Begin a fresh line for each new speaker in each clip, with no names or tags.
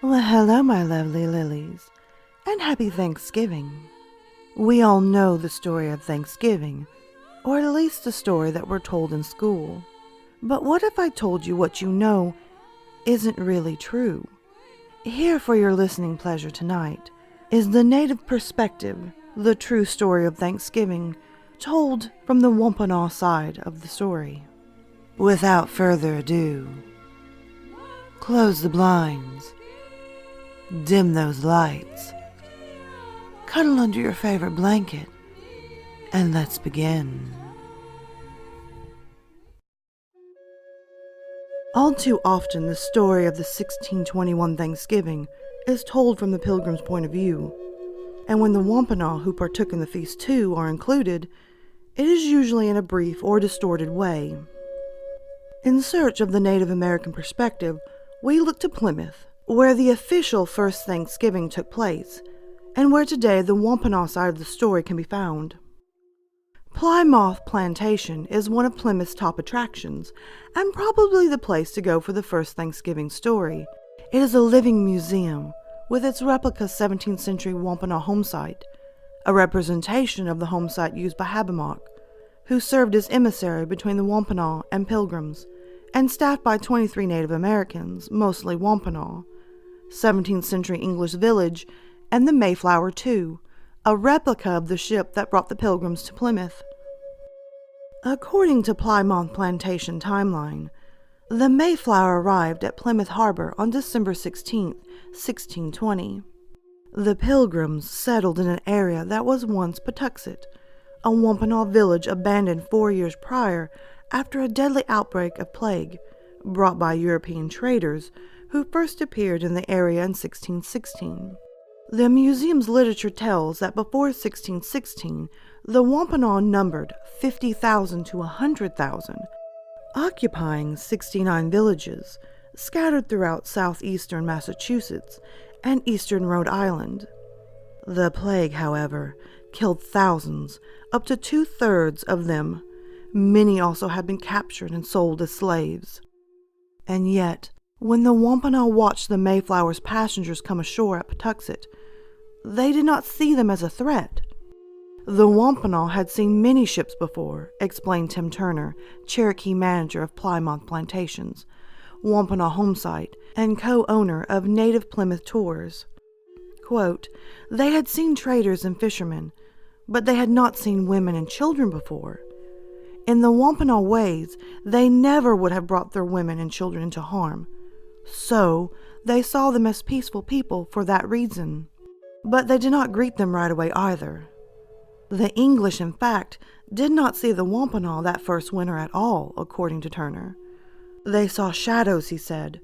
Well, hello, my lovely lilies, and happy Thanksgiving. We all know the story of Thanksgiving, or at least the story that we're told in school. But what if I told you what you know isn't really true? Here for your listening pleasure tonight is the native perspective, the true story of Thanksgiving, told from the Wampanoag side of the story. Without further ado, close the blinds. Dim those lights, cuddle under your favorite blanket, and let's begin. All too often, the story of the 1621 Thanksgiving is told from the Pilgrim's point of view, and when the Wampanoag who partook in the feast too are included, it is usually in a brief or distorted way. In search of the Native American perspective, we look to Plymouth, where the official first Thanksgiving took place, and where today the Wampanoag side of the story can be found. Plymouth Plantation is one of Plymouth's top attractions, and probably the place to go for the first Thanksgiving story. It is a living museum, with its replica 17th century Wampanoag home site, a representation of the home site used by Habermock, who served as emissary between the Wampanoag and Pilgrims, and staffed by 23 Native Americans, mostly Wampanoag, 17th century English village, and the Mayflower too, a replica of the ship that brought the Pilgrims to Plymouth. According to Plymouth Plantation timeline, the Mayflower arrived at Plymouth Harbor on December 16, 1620. The Pilgrims settled in an area that was once Patuxet, a Wampanoag village abandoned 4 years prior after a deadly outbreak of plague brought by European traders who first appeared in the area in 1616. The museum's literature tells that before 1616, the Wampanoag numbered 50,000 to 100,000, occupying 69 villages scattered throughout southeastern Massachusetts and eastern Rhode Island. The plague, however, killed thousands, up to 2/3 of them. Many also had been captured and sold as slaves. And yet, when the Wampanoag watched the Mayflower's passengers come ashore at Patuxet, they did not see them as a threat. The Wampanoag had seen many ships before, explained Tim Turner, Cherokee manager of Plymouth Plantations, Wampanoag home site, and co-owner of Native Plymouth Tours. Quote, "They had seen traders and fishermen, but they had not seen women and children before. In the Wampanoag ways, they never would have brought their women and children into harm. So, they saw them as peaceful people for that reason. But they did not greet them right away either. The English, in fact, did not see the Wampanoag that first winter at all, according to Turner. They saw shadows, he said.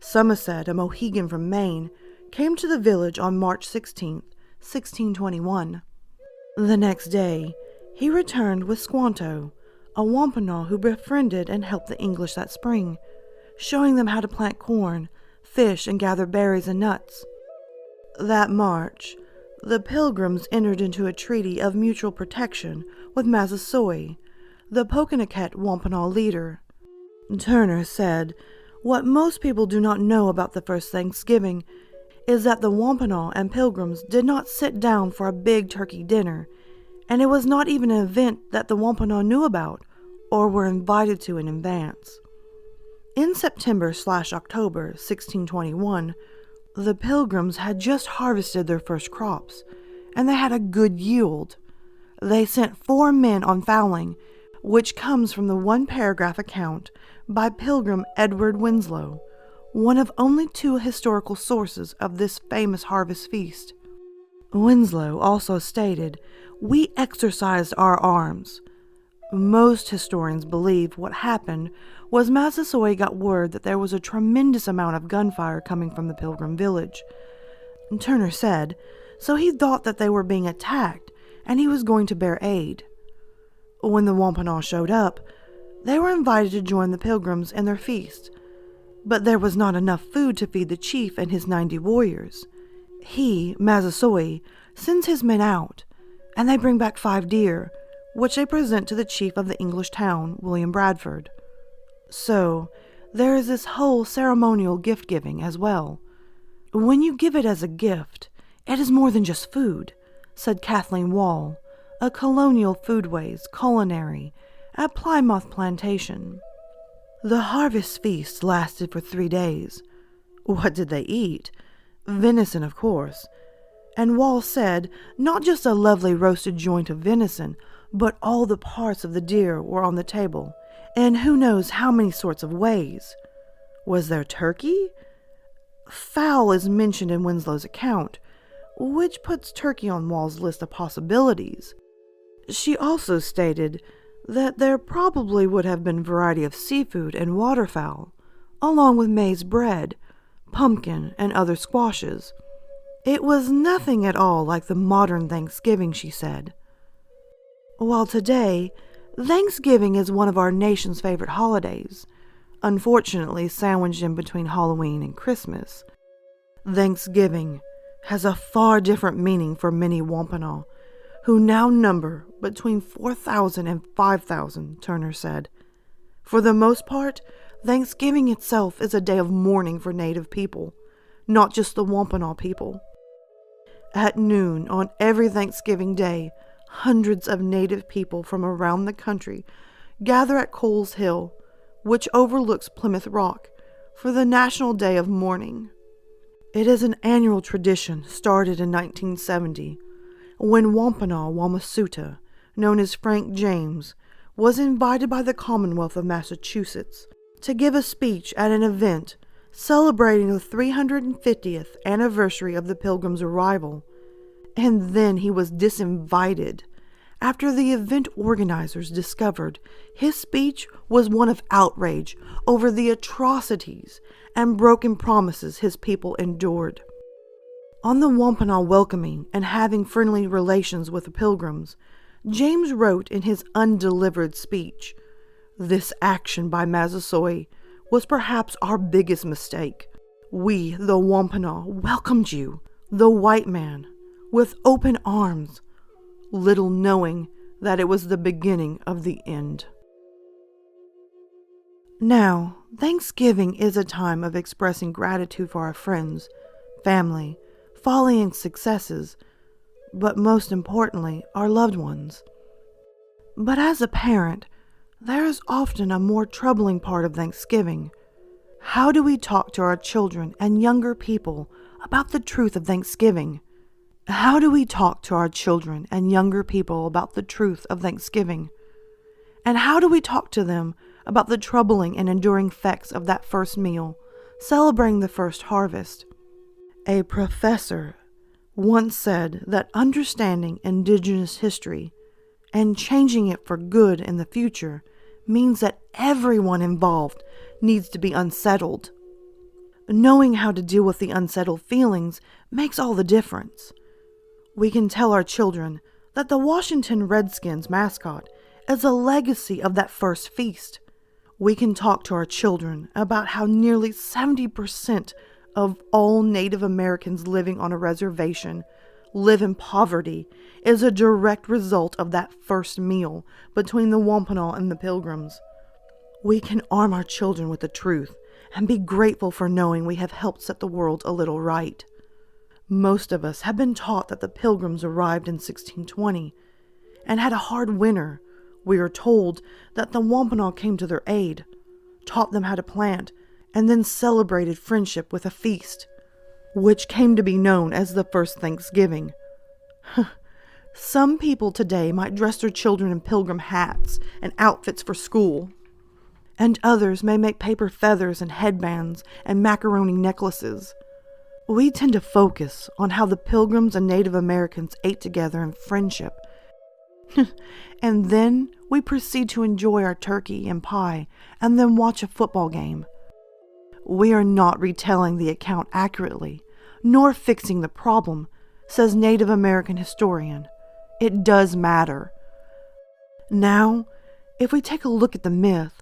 Somerset, a Mohegan from Maine, came to the village on March 16, 1621. The next day, he returned with Squanto, a Wampanoag who befriended and helped the English that spring, showing them how to plant corn, fish, and gather berries and nuts. That March, the Pilgrims entered into a treaty of mutual protection with Massasoit, the Pokanoket Wampanoag leader. Turner said, "What most people do not know about the first Thanksgiving is that the Wampanoag and Pilgrims did not sit down for a big turkey dinner, and it was not even an event that the Wampanoag knew about or were invited to in advance." In September/October 1621, the Pilgrims had just harvested their first crops, and they had a good yield. They sent 4 men on fowling, which comes from the one-paragraph account by Pilgrim Edward Winslow, one of only 2 historical sources of this famous harvest feast. Winslow also stated, "We exercised our arms." Most historians believe what happened was Massasoit got word that there was a tremendous amount of gunfire coming from the Pilgrim village. Turner said, so he thought that they were being attacked and he was going to bear aid. When the Wampanoag showed up, they were invited to join the Pilgrims in their feast, but there was not enough food to feed the chief and his 90 warriors. He, Massasoit, sends his men out, and they bring back 5 deer, which they present to the chief of the English town, William Bradford. So, there is this whole ceremonial gift-giving as well. When you give it as a gift, it is more than just food, said Kathleen Wall, a colonial foodways culinary at Plymouth Plantation. The harvest feast lasted for 3 days. What did they eat? Venison, of course. And Wall said not just a lovely roasted joint of venison, but all the parts of the deer were on the table, and who knows how many sorts of ways. Was there turkey? Fowl is mentioned in Winslow's account, which puts turkey on Wall's list of possibilities. She also stated that there probably would have been variety of seafood and waterfowl, along with maize bread, pumpkin, and other squashes. It was nothing at all like the modern Thanksgiving, she said. While today, Thanksgiving is one of our nation's favorite holidays, unfortunately sandwiched in between Halloween and Christmas, Thanksgiving has a far different meaning for many Wampanoag, who now number between 4,000 and 5,000, Turner said. For the most part, Thanksgiving itself is a day of mourning for Native people, not just the Wampanoag people. At noon on every Thanksgiving Day, hundreds of Native people from around the country gather at Coles Hill, which overlooks Plymouth Rock, for the National Day of Mourning. It is an annual tradition started in 1970, when Wampanoag Wamasuta, known as Frank James, was invited by the Commonwealth of Massachusetts to give a speech at an event celebrating the 350th anniversary of the Pilgrims' arrival, and then he was disinvited after the event organizers discovered his speech was one of outrage over the atrocities and broken promises his people endured. On the Wampanoag welcoming and having friendly relations with the Pilgrims, James wrote in his undelivered speech, "This action by Massasoit was perhaps our biggest mistake. We, the Wampanoag, welcomed you, the white man, with open arms, little knowing that it was the beginning of the end." Now, Thanksgiving is a time of expressing gratitude for our friends, family, folly and successes, but most importantly, our loved ones. But as a parent, there is often a more troubling part of Thanksgiving. How do we talk to our children and younger people about the truth of Thanksgiving? How do we talk to our children and younger people about the truth of Thanksgiving? And how do we talk to them about the troubling and enduring effects of that first meal, celebrating the first harvest? A professor once said that understanding Indigenous history and changing it for good in the future means that everyone involved needs to be unsettled. Knowing how to deal with the unsettled feelings makes all the difference. We can tell our children that the Washington Redskins mascot is a legacy of that first feast. We can talk to our children about how nearly 70% of all Native Americans living on a reservation live in poverty is a direct result of that first meal between the Wampanoag and the Pilgrims. We can arm our children with the truth and be grateful for knowing we have helped set the world a little right. Most of us have been taught that the Pilgrims arrived in 1620 and had a hard winter. We are told that the Wampanoag came to their aid, taught them how to plant, and then celebrated friendship with a feast, which came to be known as the first Thanksgiving. Some people today might dress their children in pilgrim hats and outfits for school, and others may make paper feathers and headbands and macaroni necklaces. We tend to focus on how the Pilgrims and Native Americans ate together in friendship, and then we proceed to enjoy our turkey and pie and then watch a football game. We are not retelling the account accurately, nor fixing the problem, says Native American historian. It does matter. Now, if we take a look at the myth,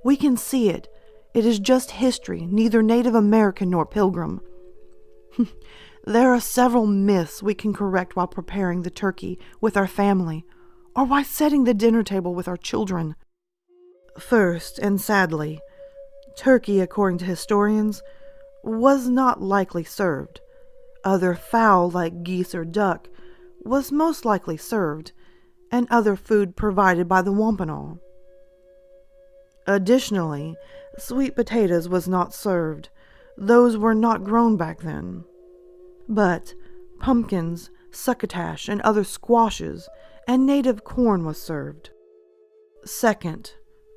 we can see it. It is just history, neither Native American nor Pilgrim. There are several myths we can correct while preparing the turkey with our family, or while setting the dinner table with our children. First, and sadly, turkey, according to historians, was not likely served. Other fowl, like geese or duck, was most likely served, and other food provided by the Wampanoag. Additionally, sweet potatoes was not served. Those were not grown back then. But pumpkins, succotash, and other squashes, and native corn was served. Second,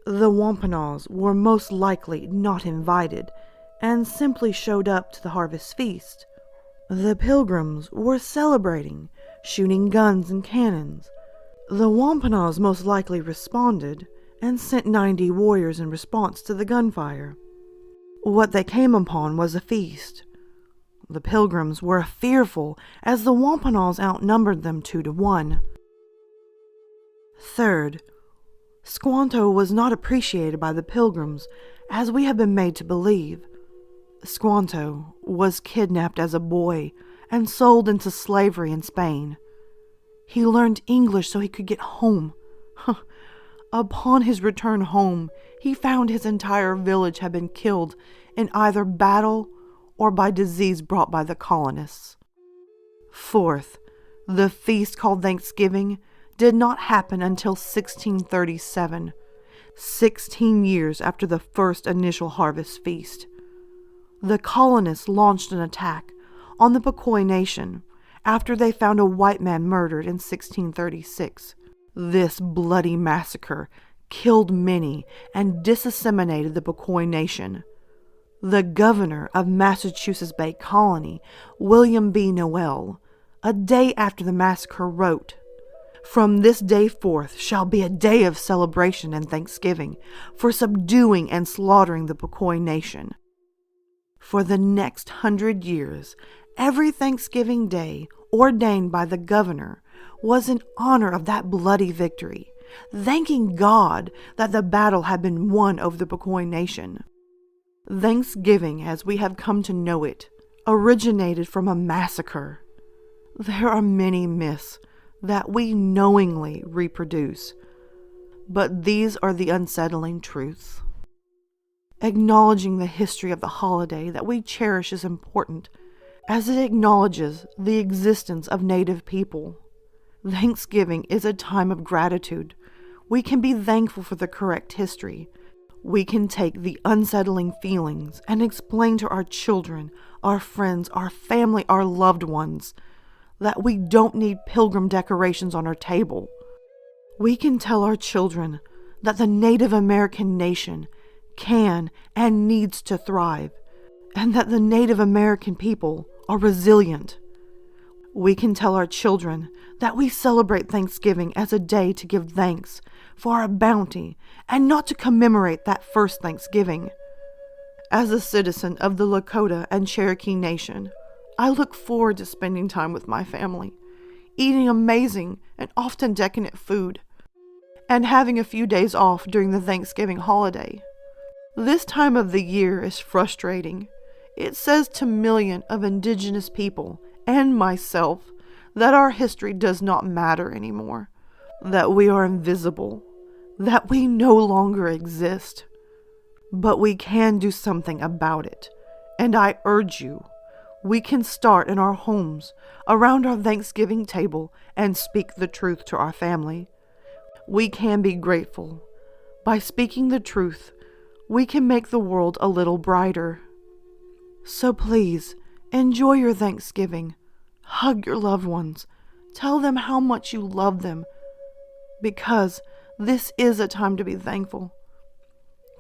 the Wampanoags were most likely not invited, and simply showed up to the harvest feast. The Pilgrims were celebrating, shooting guns and cannons. The Wampanoags most likely responded, and sent 90 warriors in response to the gunfire. What they came upon was a feast. The Pilgrims were fearful, as the Wampanoags outnumbered them 2-1. Third, Squanto was not appreciated by the Pilgrims, as we have been made to believe. Squanto was kidnapped as a boy and sold into slavery in Spain. He learned English so he could get home. Upon his return home, he found his entire village had been killed in either battle or by disease brought by the colonists. Fourth, the feast called Thanksgiving did not happen until 1637, 16 years after the first initial harvest feast. The colonists launched an attack on the Pequot Nation after they found a white man murdered in 1636. This bloody massacre killed many and disseminated the Pequot Nation. The governor of Massachusetts Bay Colony, William B. Noel, a day after the massacre wrote, "From this day forth shall be a day of celebration and thanksgiving for subduing and slaughtering the Pequot Nation." For the next 100 years, every Thanksgiving Day ordained by the governor was in honor of that bloody victory, thanking God that the battle had been won over the Pequot Nation. Thanksgiving, as we have come to know it, originated from a massacre. There are many myths that we knowingly reproduce, but these are the unsettling truths. Acknowledging the history of the holiday that we cherish is important, as it acknowledges the existence of Native people. Thanksgiving is a time of gratitude. We can be thankful for the correct history. We can take the unsettling feelings and explain to our children, our friends, our family, our loved ones, that we don't need pilgrim decorations on our table. We can tell our children that the Native American nation can and needs to thrive, and that the Native American people are resilient. We can tell our children that we celebrate Thanksgiving as a day to give thanks for our bounty and not to commemorate that first Thanksgiving. As a citizen of the Lakota and Cherokee Nation, I look forward to spending time with my family, eating amazing and often decadent food, and having a few days off during the Thanksgiving holiday. This time of the year is frustrating. It says to millions of indigenous people and myself that our history does not matter anymore, that we are invisible, that we no longer exist. But we can do something about it, and I urge you, we can start in our homes, around our Thanksgiving table, and speak the truth to our family. We can be grateful. By speaking the truth, we can make the world a little brighter. So please, enjoy your Thanksgiving. Hug your loved ones. Tell them how much you love them. Because this is a time to be thankful.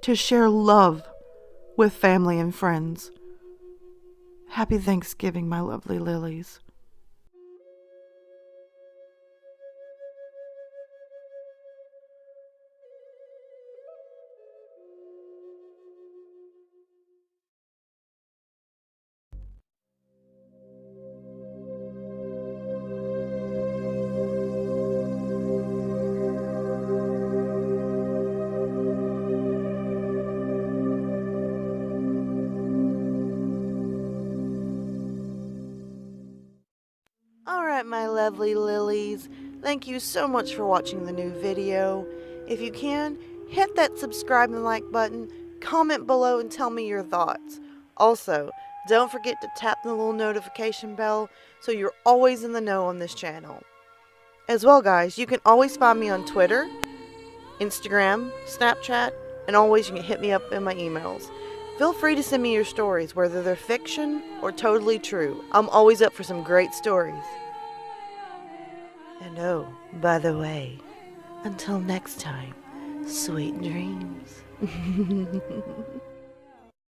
To share love with family and friends. Happy Thanksgiving, my lovely lilies. lovely lilies. Thank you so much for watching the new video. If you can, hit that subscribe and like button, comment below and tell me your thoughts. Also, don't forget to tap the little notification bell so you're always in the know on this channel. As well, guys, you can always find me on Twitter, Instagram, Snapchat, and always you can hit me up in my emails. Feel free to send me your stories, whether they're fiction or totally true. I'm always up for some great stories. And oh, by the way, until next time, sweet dreams.